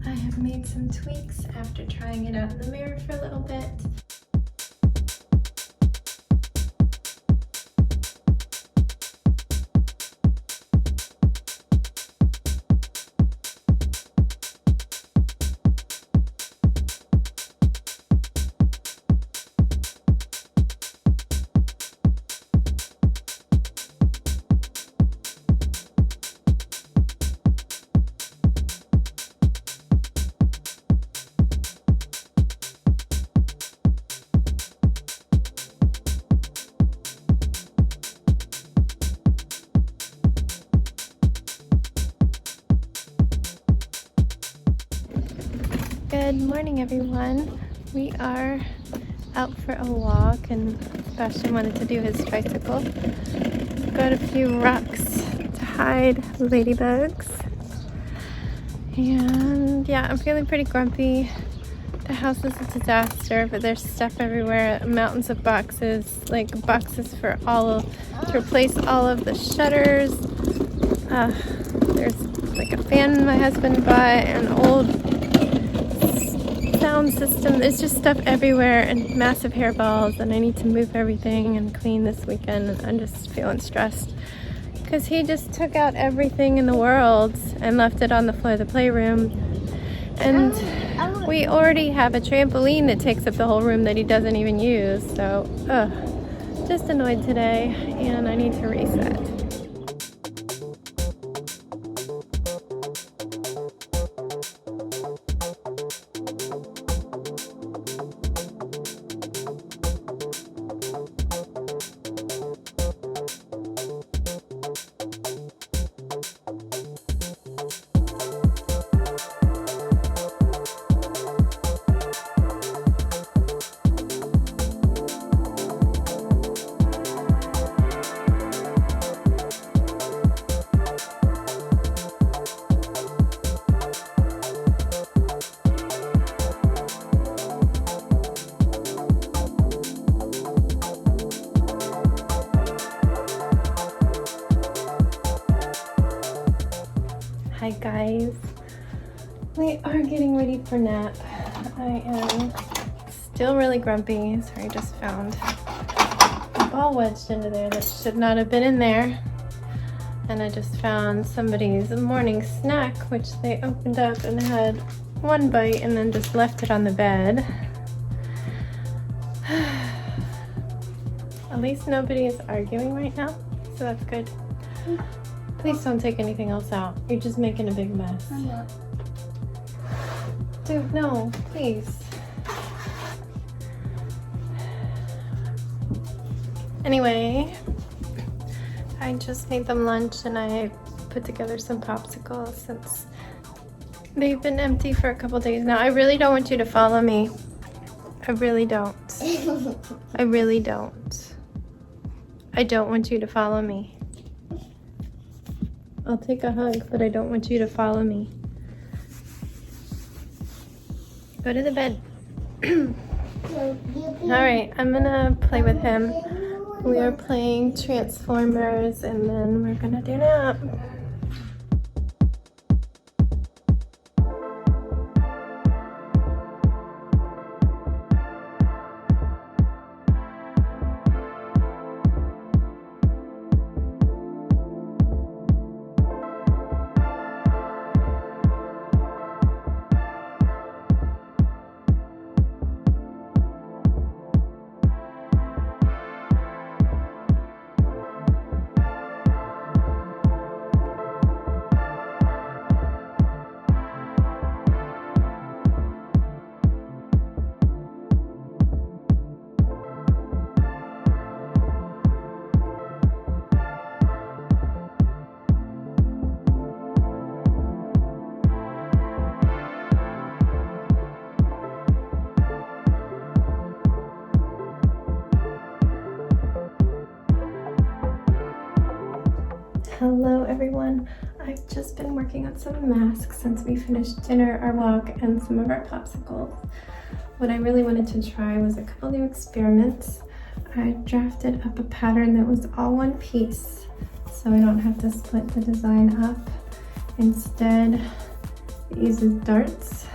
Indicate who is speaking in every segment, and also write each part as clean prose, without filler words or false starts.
Speaker 1: I have made some tweaks after trying it out in the mirror for a little bit. Good morning, everyone. We are out for a walk, and Sebastian wanted to do his tricycle. Got a few rocks to hide ladybugs. And yeah, I'm feeling pretty grumpy. The house is a disaster, but there's stuff everywhere. Mountains of boxes, like boxes for to replace all of the shutters. There's like a fan my husband bought, an old sound system. There's just stuff everywhere and massive hairballs, and I need to move everything and clean this weekend, and I'm just feeling stressed because he just took out everything in the world and left it on the floor of the playroom, and we already have a trampoline that takes up the whole room that he doesn't even use. So just annoyed today, and I need to reset. Hi guys, we are getting ready for nap. I am still really grumpy. Sorry, I just found a ball wedged into there that should not have been in there. And I just found somebody's morning snack, which they opened up and had one bite and then just left it on the bed. At least nobody is arguing right now, so that's good. Please don't take anything else out. You're just making a big mess.
Speaker 2: I'm not.
Speaker 1: Dude, no, please. Anyway, I just made them lunch and I put together some popsicles since they've been empty for a couple days now. I really don't want you to follow me. I really don't. I really don't. I don't want you to follow me. I'll take a hug, but I don't want you to follow me. Go to the bed. Alright, I'm gonna play with him. We are playing Transformers, and then we're gonna do nap. Hello everyone. I've just been working on some masks since we finished dinner, our walk, and some of our popsicles. What I really wanted to try was a couple new experiments. I drafted up a pattern that was all one piece, so I don't have to split the design up. Instead, It uses darts.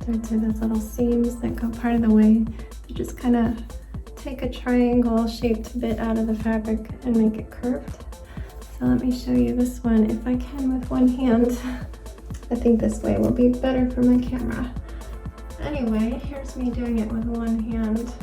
Speaker 1: Darts are those little seams that go part of the way to just kind of take a triangle shaped bit out of the fabric and make it curved. So let me show you this one if I can with one hand. I think this way will be better for my camera. Anyway, here's me doing it with one hand.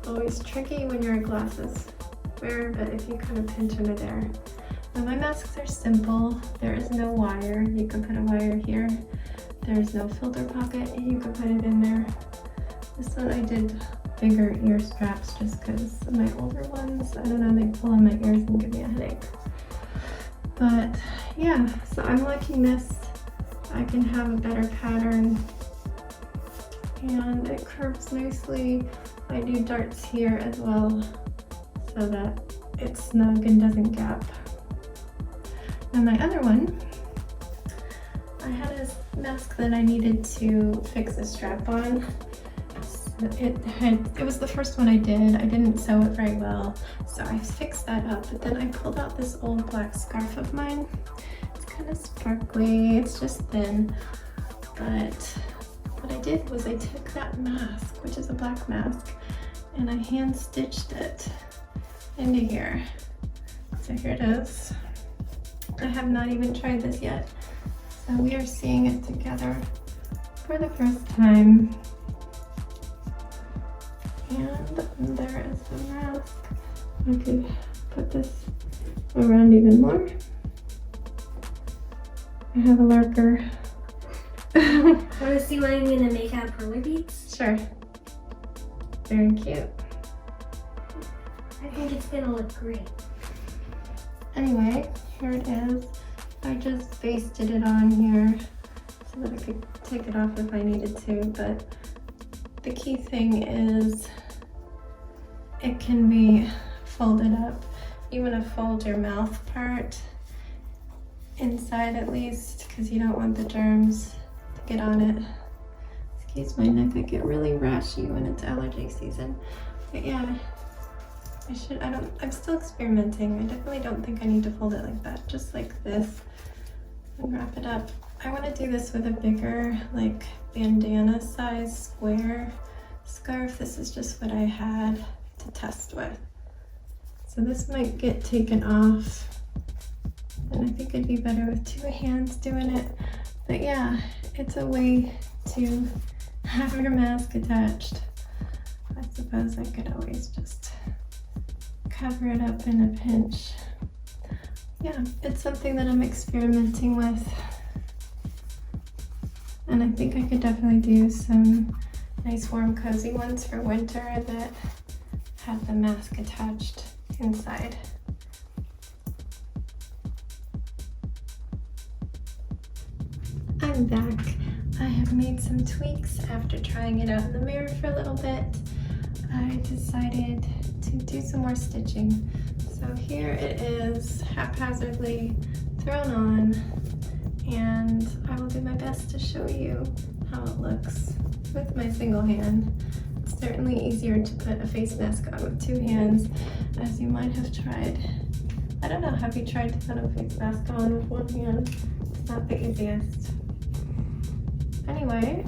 Speaker 1: Always tricky when you're a glasses wearer, but if you kind of pinch under there. Now my masks are simple. There is no wire. You can put a wire here. There's no filter pocket. You can put it in there. This one I did bigger ear straps just because my older ones, I don't know, they pull on my ears and give me a headache. But yeah, so I'm liking this. I can have a better pattern and it curves nicely. I do darts here as well so that it's snug and doesn't gap. Now my other one, I had a mask that I needed to fix a strap on. It was the first one I did. I didn't sew it very well, so I fixed that up, but then I pulled out this old black scarf of mine. It's kind of sparkly, it's just thin, but what I did was I took that mask, which is a black mask, and I hand stitched it into here. So here it is. I have not even tried this yet, so we are seeing it together for the first time. And there is the mask. I could put this around even more. I have a lurker.
Speaker 2: Want to see what I'm going to make out of pearly beads?
Speaker 1: Sure. Very cute.
Speaker 2: I think it's going to look great.
Speaker 1: Anyway, here it is. I just basted it on here so that I could take it off if I needed to, but the key thing is it can be folded up. You want to fold your mouth part inside at least because you don't want the germs to get on it. Excuse my neck, I get really rashy when it's allergy season. But yeah, I'm still experimenting. I definitely don't think I need to fold it like that, just like this and wrap it up. I want to do this with a bigger, like bandana size square scarf. This is just what I had to test with. So this might get taken off, and I think it'd be better with two hands doing it. But yeah, it's a way to have your mask attached. I suppose I could always just cover it up in a pinch. Yeah, it's something that I'm experimenting with. And I think I could definitely do some nice warm cozy ones for winter that have the mask attached inside. I'm back. I have made some tweaks after trying it out in the mirror for a little bit. I decided to do some more stitching. So here it is, haphazardly thrown on, and I will do my best to show you how it looks with my single hand. It's certainly easier to put a face mask on with two hands, as you might have tried. I don't know, have you tried to put a face mask on with one hand? It's not the easiest. Anyway,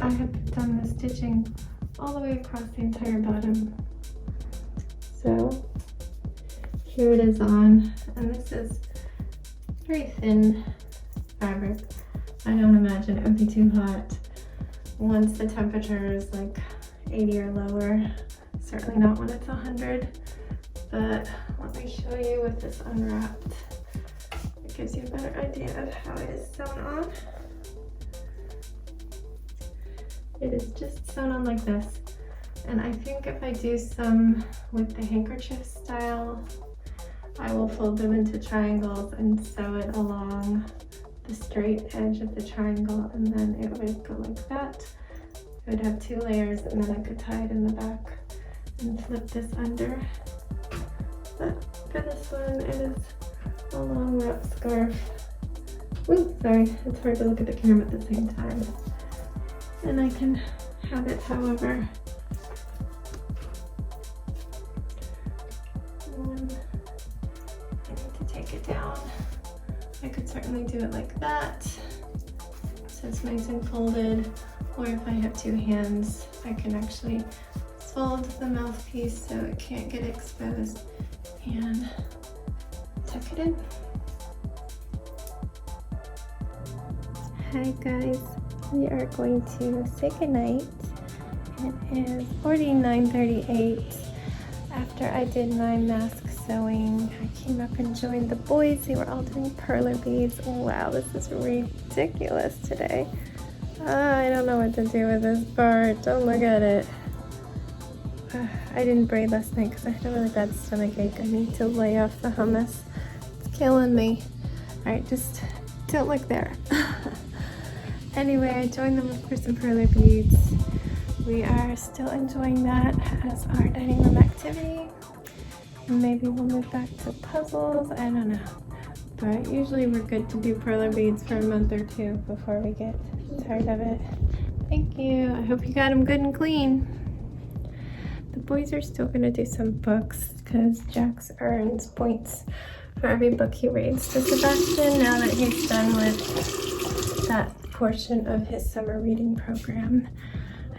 Speaker 1: I have done the stitching all the way across the entire bottom. So here it is on, and this is very thin fabric. I don't imagine it would be too hot once the temperature is like 80 or lower. Certainly not when it's 100. But let me show you with this unwrapped. It gives you a better idea of how it is sewn on. It is just sewn on like this. And I think if I do some with the handkerchief style, I will fold them into triangles and sew it along the straight edge of the triangle, and then it would go like that. It would have two layers, and then I could tie it in the back and flip this under. But for this one, it is a long wrap scarf. Ooh, sorry, it's hard to look at the camera at the same time. And I can have it however. And I need to take it down. I could certainly do it like that. it's nice and folded, or if I have two hands, I can actually fold the mouthpiece so it can't get exposed and tuck it in. Hi guys, we are going to say goodnight. It is 49:38. After I did my mask sewing, I came up and joined the boys. They were all doing perler beads. Wow, this is ridiculous today. I don't know what to do with this part. Don't look at it. I didn't braid last night because I had a really bad stomach ache. I need to lay off the hummus. It's killing me. Alright, just don't look there. Anyway, I joined them for some perler beads. We are still enjoying that as our dining room activity. Maybe we'll move back to puzzles, I don't know. But usually we're good to do perler beads for a month or two before we get tired of it. Thank you. I hope you got them good and clean. The boys are still gonna do some books because Jax earns points for every book he reads to Sebastian now that he's done with that portion of his summer reading program.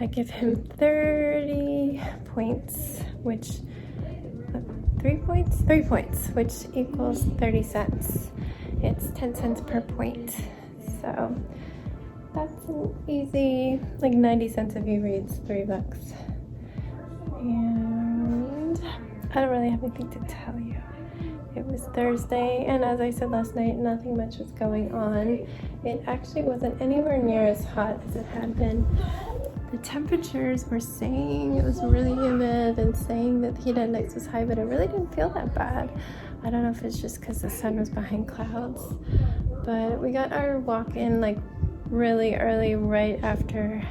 Speaker 1: I give him 30 points, which 3 points, which equals 30 cents. It's 10 cents per point. So that's an easy, like 90 cents if he reads 3 books. And I don't really have anything to tell you. It was Thursday, and as I said last night, nothing much was going on. It actually wasn't anywhere near as hot as it had been. The temperatures were saying it was really humid and saying that the heat index was high, but it really didn't feel that bad. I don't know if it's just because the sun was behind clouds, but we got our walk in like really early right after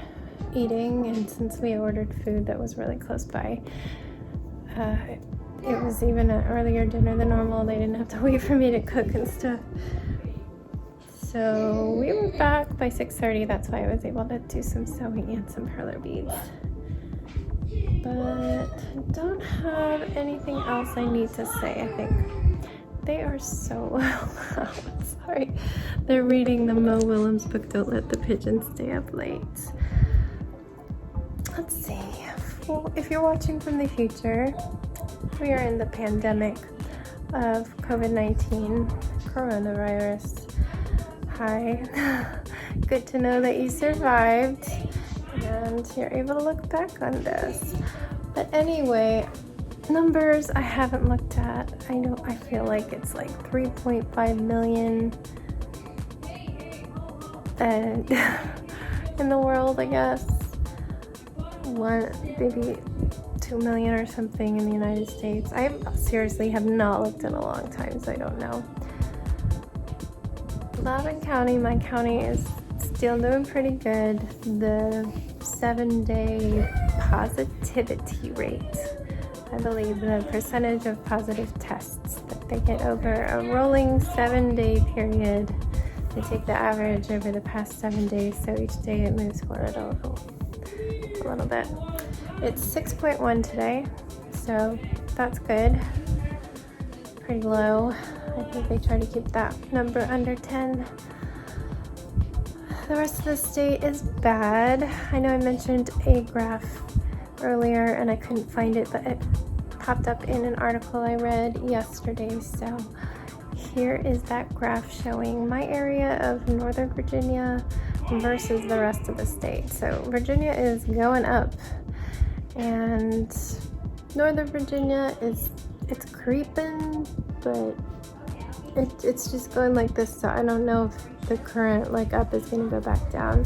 Speaker 1: eating, and since we ordered food that was really close by, it was even an earlier dinner than normal. They didn't have to wait for me to cook and stuff. So we were back by 6:30. That's why I was able to do some sewing and some perler beads. But I don't have anything else I need to say. I think they are so loud. Sorry. They're reading the Mo Willems book, Don't Let the Pigeons Stay Up Late. Let's see. Well, if you're watching from the future, we are in the pandemic of COVID-19, coronavirus. Hi. Good to know that you survived and you're able to look back on this. But anyway, numbers I haven't looked at. I feel like it's like 3.5 million and in the world, I guess. Maybe 2 million or something in the United States. I seriously have not looked in a long time, so I don't know. Loudoun County, my county, is still doing pretty good. The 7-day positivity rate, I believe the percentage of positive tests that they get over a rolling 7-day period. They take the average over the past 7 days, so each day it moves forward a little bit. It's 6.1 today, so that's good. Pretty low. I think they try to keep that number under 10. The rest of the state is bad. I know I mentioned a graph earlier and I couldn't find it, but it popped up in an article I read yesterday. So here is that graph showing my area of Northern Virginia versus the rest of the state. So Virginia is going up, and Northern Virginia it's creeping, but it's just going like this. So I don't know if the current like up is going to go back down.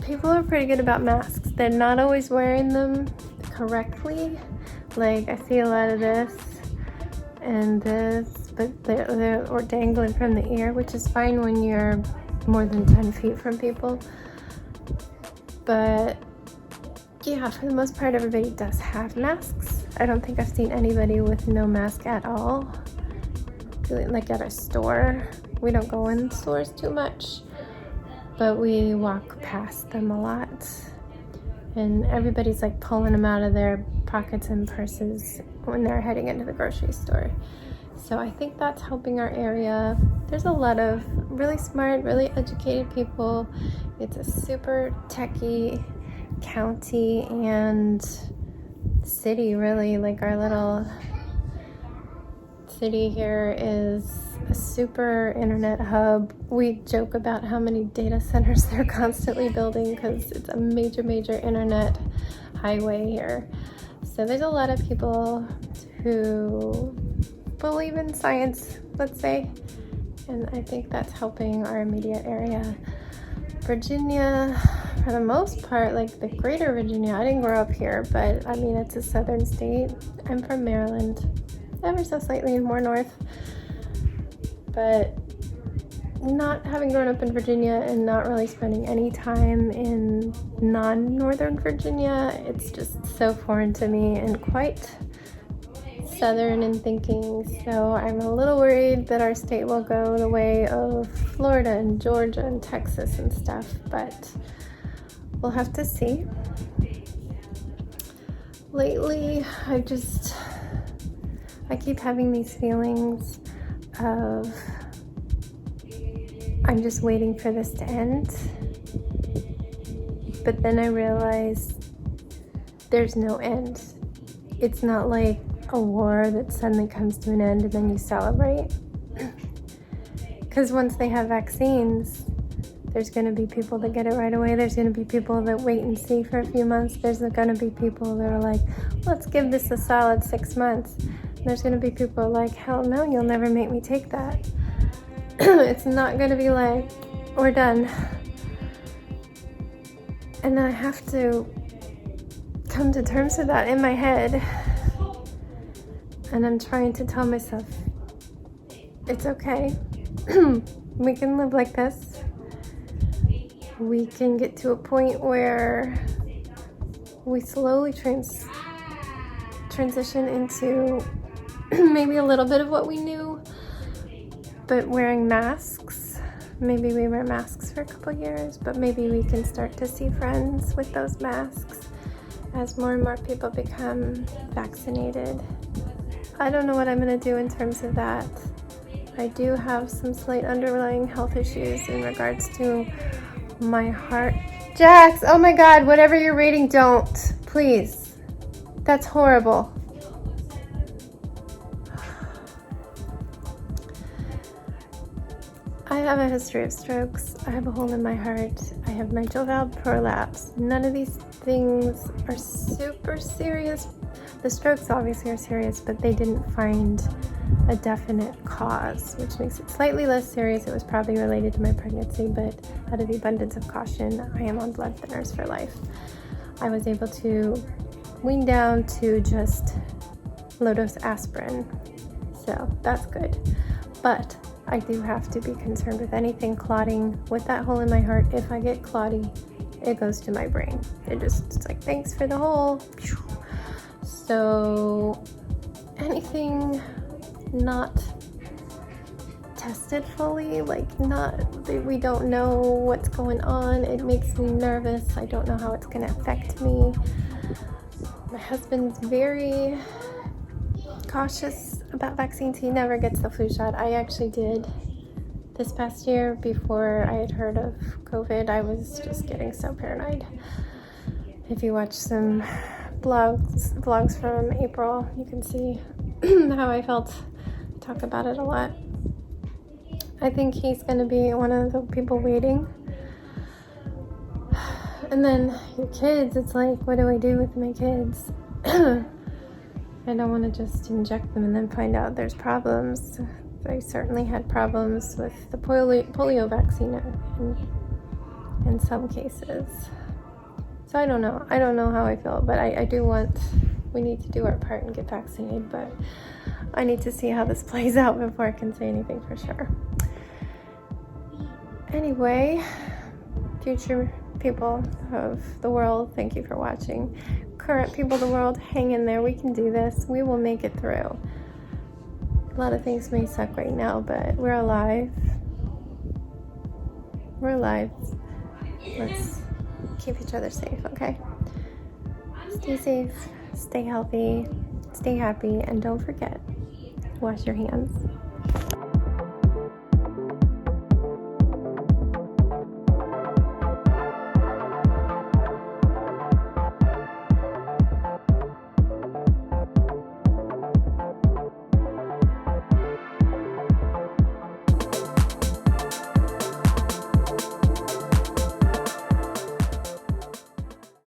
Speaker 1: People are pretty good about masks. They're not always wearing them correctly. Like I see a lot of this and this, but they're or dangling from the ear, which is fine when you're more than 10 feet from people. But yeah, for the most part, everybody does have masks. I don't think I've seen anybody with no mask at all. Like at a store. We don't go in stores too much, but we walk past them a lot. And everybody's like pulling them out of their pockets and purses when they're heading into the grocery store. So I think that's helping our area. There's a lot of really smart, really educated people. It's a super techie county and city, really. Like, our little city here is a super internet hub. We joke about how many data centers they're constantly building because it's a major internet highway here. So there's a lot of people who believe in science, let's say, and I think that's helping our immediate area. Virginia, for the most part, like the greater Virginia, I didn't grow up here, but I mean, it's a southern state. I'm from Maryland, ever so slightly more north, but not having grown up in Virginia and not really spending any time in non-northern Virginia, it's just so foreign to me and quite southern in thinking. So I'm a little worried that our state will go the way of Florida and Georgia and Texas and stuff, but we'll have to see. Lately, I keep having these feelings of I'm just waiting for this to end. But then I realize there's no end. It's not like a war that suddenly comes to an end and then you celebrate. Because once they have vaccines, there's going to be people that get it right away. There's going to be people that wait and see for a few months. There's going to be people that are like, let's give this a solid 6 months. And there's going to be people like, hell no, you'll never make me take that. It's not going to be like, we're done. And I have to come to terms with that in my head. And I'm trying to tell myself, it's okay. We can live like this. We can get to a point where we slowly transition into maybe a little bit of what we knew, but wearing masks. Maybe we wear masks for a couple years, but maybe we can start to see friends with those masks as more and more people become vaccinated. I don't know what I'm going to do in terms of that. I do have some slight underlying health issues in regards to my heart. Jax, oh my God, whatever you're reading, don't. Please. That's horrible. I have a history of strokes. I have a hole in my heart. I have mitral valve prolapse. None of these things are super serious. The strokes obviously are serious, but they didn't find a definite cause, which makes it slightly less serious. It was probably related to my pregnancy, but out of the abundance of caution, I am on blood thinners for life. I was able to wean down to just low-dose aspirin, so that's good. But I do have to be concerned with anything clotting with that hole in my heart. If I get clotty, it goes to my brain. It's like, thanks for the hole. So anything not tested fully, like we don't know what's going on, it makes me nervous. I don't know how it's going to affect me. My husband's very cautious about vaccines. He never gets the flu shot. I actually did this past year before I had heard of COVID. I was just getting so paranoid. If you watch some vlogs from April, you can see how I felt. I talk about it a lot. I think he's going to be one of the people waiting. And then your kids, it's like, what do I do with my kids? I don't want to just inject them and then find out there's problems. I certainly had problems with the polio vaccine in some cases. So I don't know. I don't know how I feel, but I do want, we need to do our part and get vaccinated, but I need to see how this plays out before I can say anything for sure. Anyway, future people of the world, thank you for watching. Current people of the world, hang in there. We can do this. We will make it through. A lot of things may suck right now, but we're alive. We're alive. Let's keep each other safe, okay? Stay safe, stay healthy, stay happy, and don't forget, Wash your hands.